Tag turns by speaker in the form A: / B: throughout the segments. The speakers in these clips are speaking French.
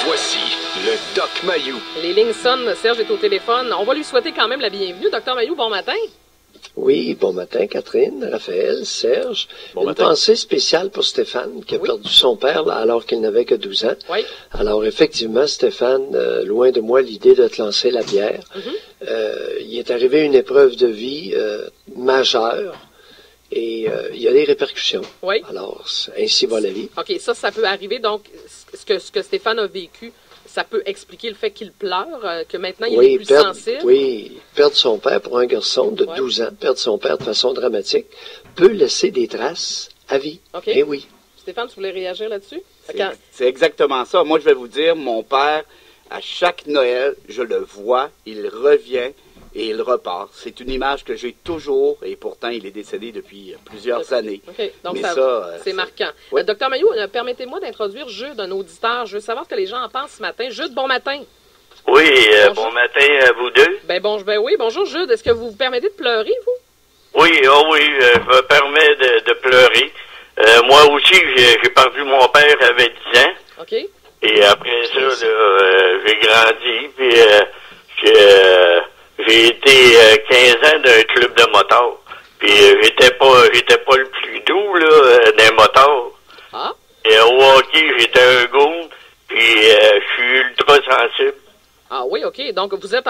A: Voici le Doc Mayou.
B: Les lignes sonnent, Serge est au téléphone. On va lui souhaiter quand même la bienvenue. Docteur Mayou, bon matin.
C: Oui, bon matin, Catherine, Raphaël, Serge.
D: Bon
C: Une
D: matin.
C: pensée spéciale pour Stéphane, qui a perdu son père là, alors qu'il n'avait que 12 ans.
B: Oui.
C: Alors, effectivement, Stéphane, loin de moi l'idée de te lancer la bière. Il est arrivé une épreuve de vie majeure et il y a des répercussions.
B: Oui.
C: Alors, ainsi va la vie.
B: OK, ça peut arriver. Donc, ce que Stéphane a vécu, ça peut expliquer le fait qu'il pleure, que maintenant il est plus sensible.
C: Oui, perdre son père pour un garçon de 12 ans, perdre son père de façon dramatique, peut laisser des traces à vie.
B: OK.
C: Eh oui.
B: Stéphane, tu voulais réagir là-dessus?
D: C'est exactement ça. Moi, je vais vous dire, mon père, à chaque Noël, je le vois, il revient et il repart. C'est une image que j'ai toujours, et pourtant, il est décédé depuis plusieurs années.
B: OK, donc
D: Mais
B: c'est marquant.
D: Oui.
B: Docteur Mayou, permettez-moi d'introduire Jude, un auditeur. Je veux savoir ce que les gens en pensent ce matin. Jude, bon matin.
E: Oui,
B: Bonjour.
E: bon matin à vous deux.
B: Oui, bonjour Jude. Est-ce que vous vous permettez de pleurer, vous?
E: Oui, je me permets de pleurer. Moi aussi, j'ai perdu mon père, avait 10 ans.
B: OK.
E: Et après ça, là, j'ai grandi, puis j'ai été 15 ans d'un club de motards. Puis j'étais pas le plus doux, là, d'un motard.
B: Ah?
E: Et au hockey, j'étais un goon, puis je suis ultra sensible.
B: Ah oui, OK. Donc, vous êtes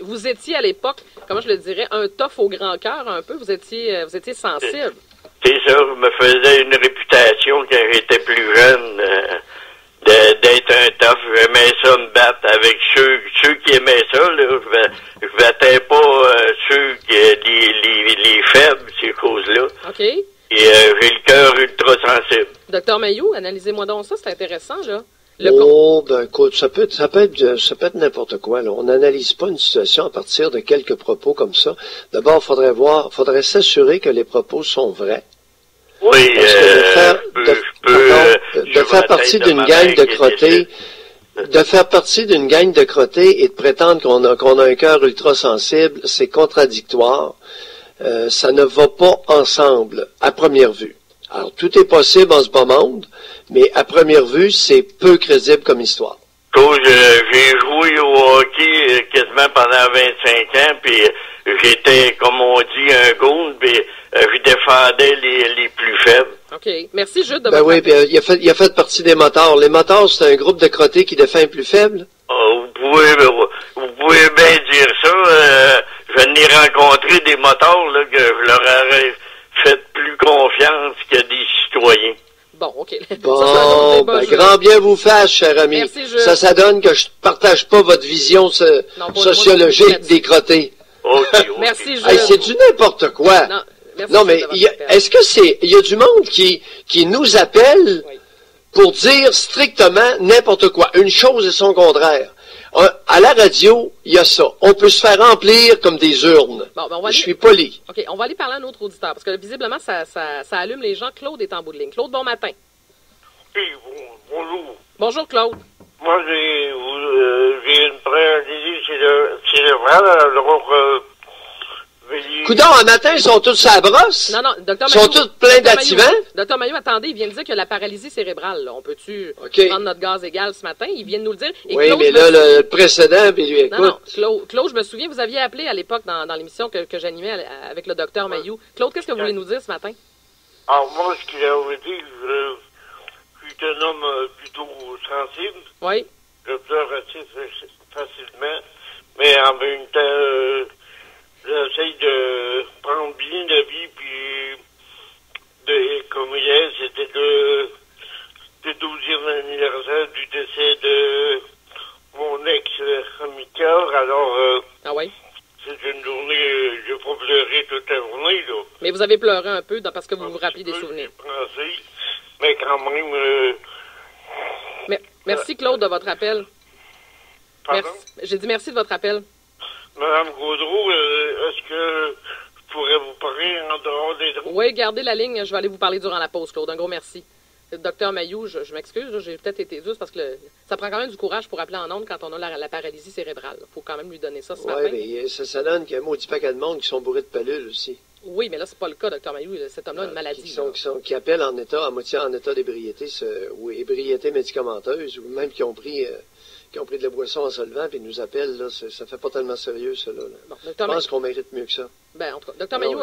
B: vous étiez à l'époque, comment je le dirais, un tough au grand cœur un peu. Vous étiez sensible.
E: C'est ça, je me faisais une réputation quand j'étais plus jeune d'être un tough. J'aimais ça me battre avec ceux qui aimaient ça. Là. Je battais pas ceux les faibles, ces choses-là.
B: OK.
E: Et j'ai le cœur ultra sensible.
B: Docteur Mayou, analysez-moi donc ça, c'est intéressant, là.
C: Écoute, ça peut être n'importe quoi, là. On n'analyse pas une situation à partir de quelques propos comme ça. D'abord, faudrait s'assurer que les propos sont vrais.
E: Oui,
C: Parce que de faire partie d'une gang de crottés, et de prétendre qu'on a un cœur ultra sensible, c'est contradictoire. Ça ne va pas ensemble, à première vue. Alors, tout est possible en ce bas monde, mais à première vue, c'est peu crédible comme histoire.
E: J'ai joué au hockey quasiment pendant 25 ans, puis j'étais, comme on dit, un goon, puis je défendais les plus faibles.
B: OK. Merci, Jude, de
C: Ben
B: votre
C: oui,
B: appel.
C: puis il a fait partie des motards. Les motards, c'est un groupe de crottés qui défend les plus faibles.
E: Vous pouvez bien dire ça. Je n'ai rencontré des motards là, que je leur aurais fait plus confiance que des citoyens.
B: Bon, OK.
C: Bon, grand bien vous fasse, cher ami.
B: Merci, Jules.
C: Ça donne que je partage pas votre vision sociologique des crottés.
E: OK.
B: Merci, Jude.
C: Hey, c'est du n'importe quoi.
B: Non, merci,
C: Non,
B: Jude,
C: mais
B: de votre appel.
C: est-ce que il y a du monde qui nous appelle pour dire strictement n'importe quoi, une chose et son contraire. À la radio, il y a ça. On peut se faire remplir comme des urnes.
B: Bon, ben, on va
C: Je
B: aller-
C: suis poli.
B: OK, on va aller parler à un autre auditeur, parce que visiblement, ça allume les gens. Claude est en bout de ligne. Claude, bon matin.
E: Oui, bonjour.
B: Bonjour, Claude.
E: Moi, j'ai une paralysie cérébrale, alors
C: Coudon, un matin, ils sont tous à la brosse.
B: Non, docteur
C: Ils sont tous pleins d'activants.
B: Docteur Mayou, attendez, il vient de dire que la paralysie cérébrale, là, on peut-tu
C: OK.
B: prendre notre gaz égal ce matin? Il vient de nous le dire. Et
C: Oui,
B: Claude,
C: mais
B: je me
C: là,
B: souviens-
C: le précédent, puis lui, écoute.
B: Claude, je me souviens, vous aviez appelé à l'époque dans l'émission que j'animais avec le docteur Mayou. Claude, qu'est-ce que vous voulez nous dire ce matin?
E: alors moi, ce qu'il a dit, je suis un homme plutôt sensible.
B: Oui.
E: Je pleure assez facilement, mais en même temps, j'essaye de prendre bien la vie, puis comme hier, c'était le 12e anniversaire du décès de mon ex-amical, alors
B: Ah oui?
E: c'est une journée, j'ai pas pleuré toute la journée, là.
B: Mais vous avez pleuré un peu parce que vous vous rappelez des souvenirs.
E: J'ai pensé, mais quand même...
B: Merci, Claude, de votre appel.
E: Pardon?
B: Merci. J'ai dit merci de votre appel.
E: Madame Gaudreau, est-ce que je pourrais vous parler en dehors des droits?
B: Oui, gardez la ligne. Je vais aller vous parler durant la pause, Claude. Un gros merci. Docteur Mayou, je m'excuse, là, j'ai peut-être été juste parce que ça prend quand même du courage pour appeler en ondes quand on a la paralysie cérébrale. Il faut quand même lui donner ça ce matin.
C: Oui, mais ça donne qu'il y a un maudit paquet de monde qui sont bourrés de pelules aussi.
B: Oui, mais là, c'est pas le cas, Dr. Mayou. Cet homme-là a une maladie.
C: Qui appellent en état, à moitié en état d'ébriété, ou ébriété médicamenteuse, ou même qui ont pris de la boisson en solvant, puis ils nous appellent, là, ça fait pas tellement sérieux, ça, là.
B: Bon,
C: Je pense qu'on mérite mieux que ça.
B: Ben, en tout cas, Dr. Mayou,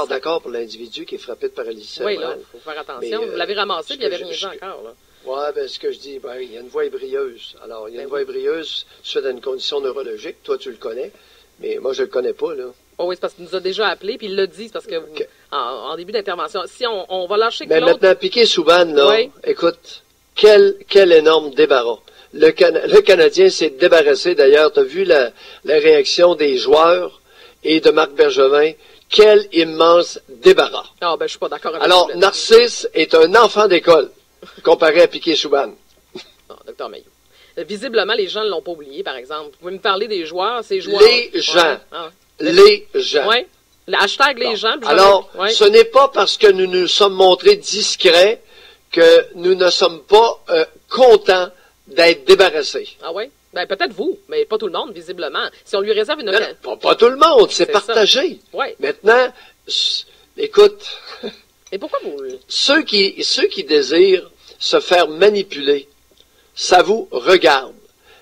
C: D'accord pour l'individu qui est frappé de paralysie
B: Oui,
C: cérébrale.
B: là, il faut faire attention. Vous l'avez ramassé, puis il n'y avait rien dit encore, là.
C: Ouais, ben, ce que je dis, ben, il y a une voie ébrieuse. Alors, il y a une voie ébrieuse suite à une condition neurologique. Toi, tu le connais, mais moi, je le connais pas, là.
B: Oh oui, c'est parce qu'il nous a déjà appelé, puis il l'a dit, c'est parce que en début d'intervention, si on va lâcher
C: Mais
B: Claude...
C: maintenant, Piquet-Souban, là,
B: Oui.
C: écoute, quel énorme débarras. Le Canadien s'est débarrassé, d'ailleurs, tu as vu la réaction des joueurs et de Marc Bergevin. Quel immense débarras.
B: Ah, ben, je suis pas d'accord avec
C: Alors,
B: vous.
C: Narcisse est un enfant d'école, comparé à Piquet-Souban.
B: Non, Dr. Mayou. Visiblement, les gens ne l'ont pas oublié, par exemple. Vous pouvez me parler des joueurs, ces joueurs...
C: Les gens.
B: Ouais. Ah,
C: Les gens.
B: oui. Le hashtag les gens. puis
C: Alors,
B: ouais.
C: ce n'est pas parce que nous nous sommes montrés discrets que nous ne sommes pas contents d'être débarrassés.
B: Ah oui? Ben, peut-être vous, mais pas tout le monde, visiblement. Si on lui réserve une...
C: Non, pas tout le monde, c'est partagé.
B: Oui.
C: Maintenant, écoute,
B: Et pourquoi vous...
C: ceux qui désirent se faire manipuler, ça vous regarde.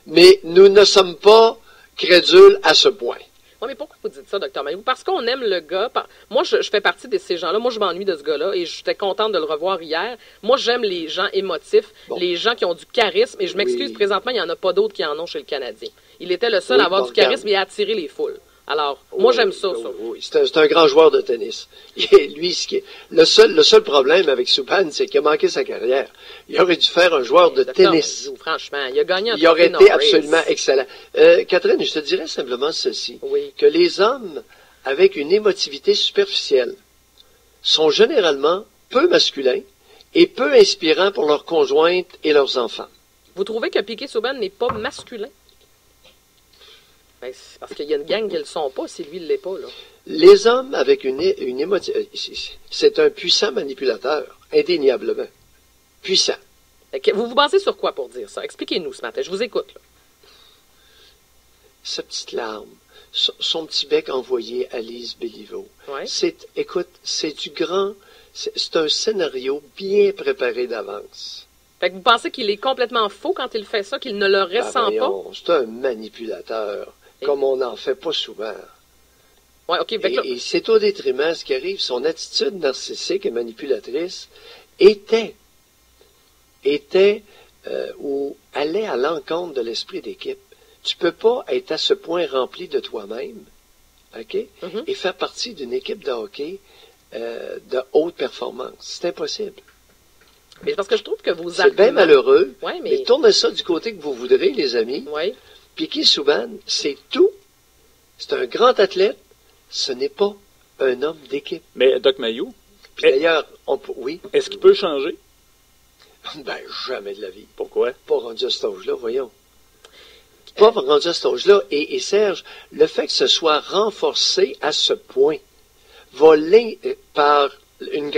C: Mais nous ne sommes pas crédules à ce point.
B: Oui, mais pourquoi vous dites ça, Dr. Mayou? Parce qu'on aime le gars. Moi, je fais partie de ces gens-là. Moi, je m'ennuie de ce gars-là et j'étais contente de le revoir hier. Moi, j'aime les gens émotifs, les gens qui ont du charisme. Et je m'excuse, présentement, il n'y en a pas d'autres qui en ont chez le Canadien. Il était le seul à avoir du charisme et à attirer les foules. Alors, moi, j'aime ça.
C: Oui, c'est un grand joueur de tennis. Et lui, le seul problème avec Subban, c'est qu'il a manqué sa carrière. Il aurait dû faire un joueur de tennis.
B: Mayou, franchement, il a gagné un
C: Il aurait
B: trophée
C: été
B: Norris.
C: absolument excellent. Catherine, je te dirais simplement ceci.
B: Oui.
C: Que les hommes avec une émotivité superficielle sont généralement peu masculins et peu inspirants pour leurs conjointes et leurs enfants.
B: Vous trouvez que Piquet-Souban n'est pas masculin? Ben, c'est parce qu'il y a une gang qui ne le sont pas, si lui ne l'est pas, là.
C: Les hommes avec une émotivité... C'est un puissant manipulateur, indéniablement. Puissant.
B: Vous vous basez sur quoi pour dire ça? Expliquez-nous ce matin, je vous écoute, là.
C: Sa petite larme, son petit bec envoyé à Lise Béliveau.
B: Ouais.
C: Écoute, c'est un scénario bien préparé d'avance.
B: Fait que vous pensez qu'il est complètement faux quand il fait ça, qu'il ne le ressent pas?
C: C'est un manipulateur, comme on n'en fait pas souvent.
B: Ouais, OK.
C: Et c'est au détriment, ce qui arrive, son attitude narcissique et manipulatrice était ou allait à l'encontre de l'esprit d'équipe. Tu peux pas être à ce point rempli de toi-même, OK, et faire partie d'une équipe de hockey de haute performance. C'est impossible.
B: Mais parce que je trouve que vos
C: C'est bien malheureux,
B: ouais,
C: mais tournez ça du côté que vous voudrez, les amis.
B: Oui.
C: Piquet-Souban, c'est tout. C'est un grand athlète. Ce n'est pas un homme d'équipe.
F: Mais, Doc Mayou,
C: Puis d'ailleurs, oui.
F: est-ce qu'il peut changer?
C: Ben, jamais de la vie.
F: Pourquoi?
C: Pas rendu à cet âge-là, voyons. Pas rendu à cet âge-là. Et Serge, le fait que ce soit renforcé à ce point va par un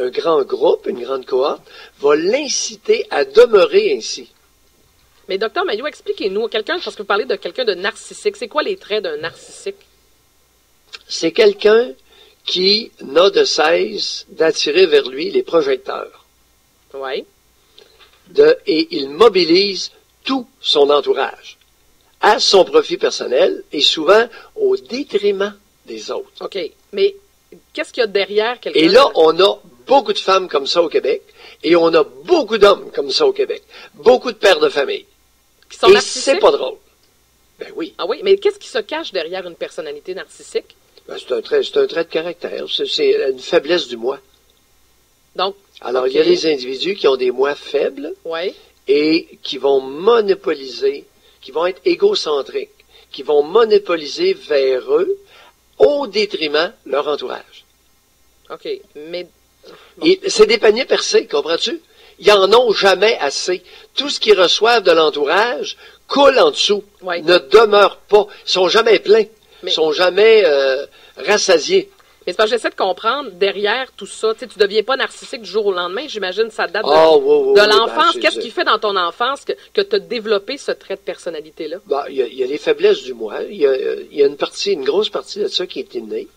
C: grand groupe, une grande cohorte, va l'inciter à demeurer ainsi.
B: Mais docteur Mayou, expliquez-nous, parce que vous parlez de quelqu'un de narcissique. C'est quoi les traits d'un narcissique?
C: C'est quelqu'un qui n'a de cesse d'attirer vers lui les projecteurs.
B: Oui.
C: Et il mobilise tout son entourage à son profit personnel et souvent au détriment des autres.
B: OK. Mais qu'est-ce qu'il y a derrière quelqu'un?
C: Et là, on a beaucoup de femmes comme ça au Québec et on a beaucoup d'hommes comme ça au Québec. Beaucoup de pères de famille.
B: Qui sont
C: et
B: narcissiques?
C: c'est pas drôle. Ben oui.
B: Ah oui, mais qu'est-ce qui se cache derrière une personnalité narcissique?
C: Ben, c'est un trait de caractère. C'est une faiblesse du moi.
B: Donc,
C: alors,
B: okay.
C: Il y a des individus qui ont des moi faibles
B: ouais.
C: et qui vont monopoliser, qui vont être égocentriques, qui vont monopoliser vers eux au détriment de leur entourage.
B: OK, mais...
C: Bon. Et c'est des paniers percés, comprends-tu? Ils n'en ont jamais assez. Tout ce qu'ils reçoivent de l'entourage coule en dessous,
B: ouais.
C: ne demeure pas. Ils sont jamais pleins, ils sont jamais rassasiés.
B: Mais c'est parce que j'essaie de comprendre, derrière tout ça, tu ne deviens pas narcissique du jour au lendemain, j'imagine ça date de l'enfance. Qu'est-ce qui fait dans ton enfance que tu as développé ce trait de personnalité-là?
C: Il y a les faiblesses du moi. Il y a une grosse partie de ça qui est innée.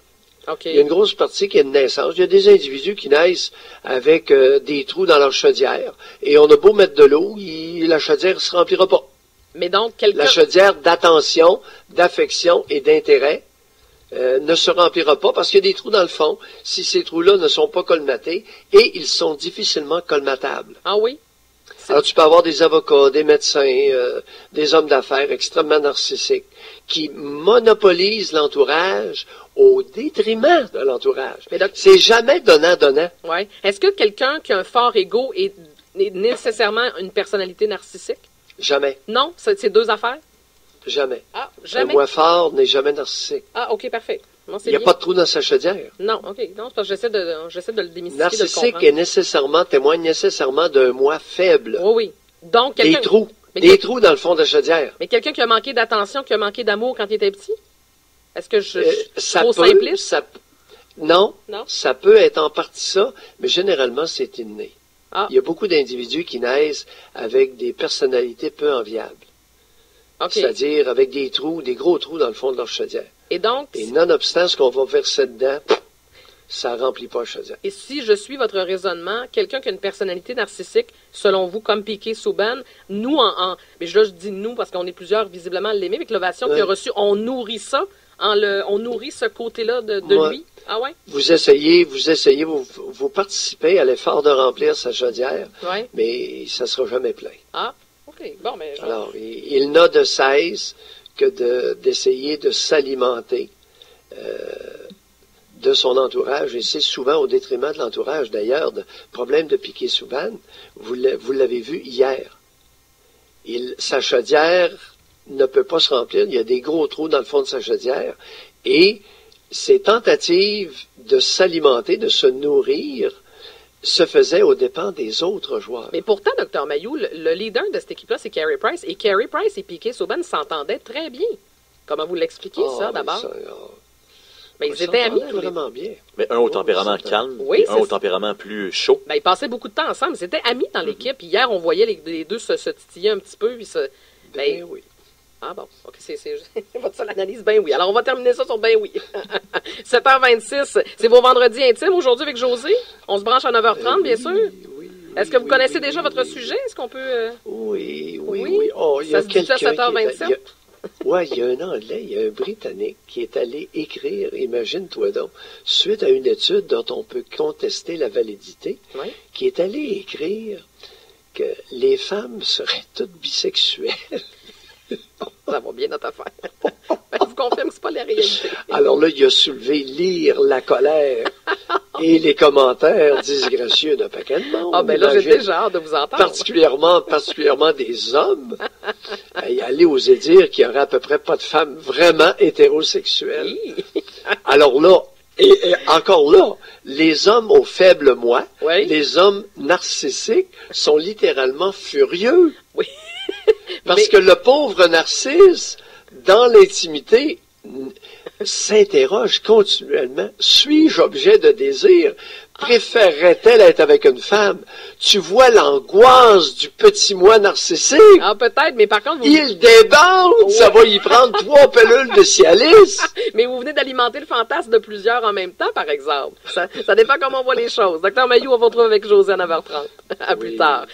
B: OK.
C: Il y a une grosse partie qui est de naissance. Il y a des individus qui naissent avec des trous dans leur chaudière. Et on a beau mettre de l'eau, la chaudière ne se remplira pas.
B: Mais donc, quelqu'un...
C: La chaudière d'attention, d'affection et d'intérêt ne se remplira pas parce qu'il y a des trous dans le fond si ces trous-là ne sont pas colmatés et ils sont difficilement colmatables.
B: Ah oui?
C: Alors, tu peux avoir des avocats, des médecins, des hommes d'affaires extrêmement narcissiques qui monopolisent l'entourage au détriment de l'entourage. C'est jamais donnant-donnant.
B: Oui. Est-ce que quelqu'un qui a un fort ego est nécessairement une personnalité narcissique?
C: Jamais.
B: Non? C'est deux affaires?
C: Jamais.
B: Ah, jamais?
C: Un moi fort n'est jamais narcissique.
B: Ah, OK, parfait. Non,
C: il n'y a pas de trou dans sa chaudière.
B: Non, OK. Non, c'est parce que j'essaie de le démystifier,
C: narcissique
B: de le
C: est témoigne nécessairement d'un moi faible.
B: Oui, oui. Donc,
C: des trous. Des trous dans le fond de la chaudière.
B: Mais quelqu'un qui a manqué d'attention, qui a manqué d'amour quand il était petit? Est-ce que je suis trop
C: peut,
B: simpliste?
C: Non, ça peut être en partie ça, mais généralement, c'est inné.
B: Ah.
C: Il y a beaucoup d'individus qui naissent avec des personnalités peu enviables.
B: Okay.
C: C'est-à-dire avec des trous, des gros trous dans le fond de leur chaudière.
B: Et donc...
C: Et nonobstant ce qu'on va verser dedans, ça ne remplit pas la chaudière.
B: Et si je suis votre raisonnement, quelqu'un qui a une personnalité narcissique, selon vous, comme Piquet Souban, nous, mais je dis nous parce qu'on est plusieurs visiblement à l'aimer, avec l'ovation qu'il a reçue, on nourrit ça, on nourrit ce côté-là de lui. Ah ouais?
C: Vous essayez, vous participez à l'effort de remplir sa chaudière, mais ça ne sera jamais plein.
B: Ah, OK. Bon, mais...
C: Alors, il n'a de cesse que d'essayer de s'alimenter de son entourage, et c'est souvent au détriment de l'entourage. D'ailleurs, le problème de Piquet Souban, vous l'avez vu hier. Sa chaudière ne peut pas se remplir, il y a des gros trous dans le fond de sa chaudière, et ses tentatives de s'alimenter, de se nourrir, se faisaient aux dépens des autres joueurs.
B: Mais pourtant, Dr. Mailloux, le leader de cette équipe-là, c'est Carey Price, et Carey Price et Piquet Souban s'entendaient très bien. Comment vous l'expliquez, ça, d'abord? Mais ils étaient amis,
C: vraiment bien.
F: Mais un au tempérament calme, et un au tempérament plus chaud.
B: Ben, ils passaient beaucoup de temps ensemble. Ils étaient amis dans l'équipe. Hier, on voyait les deux se titiller un petit peu.
C: Ben oui.
B: Ah bon, OK, c'est votre seule analyse, ben oui. Alors, on va terminer ça sur ben oui. 7h26, c'est vos vendredis intimes aujourd'hui avec José. On se branche à 9h30, bien sûr.
C: Oui.
B: Est-ce que vous connaissez déjà votre sujet? Est-ce qu'on peut...
C: Oui.
B: Oh, ça se dit à 7h27?
C: Oui, il y a un Anglais, il y a un Britannique qui est allé écrire, imagine-toi donc, suite à une étude dont on peut contester la validité, qui est allé écrire que les femmes seraient toutes bisexuelles.
B: Ça va bien notre affaire. Je vous confirme que ce n'est pas la réalité.
C: Alors là, il a soulevé lire la colère et les commentaires disgracieux d'un paquet de monde.
B: Ah ben là, j'ai déjà hâte de vous entendre.
C: Particulièrement des hommes. Et aller oser dire qu'il n'y aurait à peu près pas de femmes vraiment hétérosexuelles.
B: Oui.
C: Alors là, et encore là, les hommes au faible moi, les hommes narcissiques sont littéralement furieux.
B: Oui.
C: Parce que le pauvre Narcisse, dans l'intimité, s'interroge continuellement. Suis-je objet de désir? Préférerait-elle être avec une femme? Tu vois l'angoisse du petit moi narcissique?
B: Ah, peut-être, mais par contre...
C: Il débande! Ça va y prendre 3 pilules de Cialis!
B: Mais vous venez d'alimenter le fantasme de plusieurs en même temps, par exemple. Ça dépend comment on voit les choses. Dr. Mailloux, on va retrouver avec José à 9h30. À plus tard.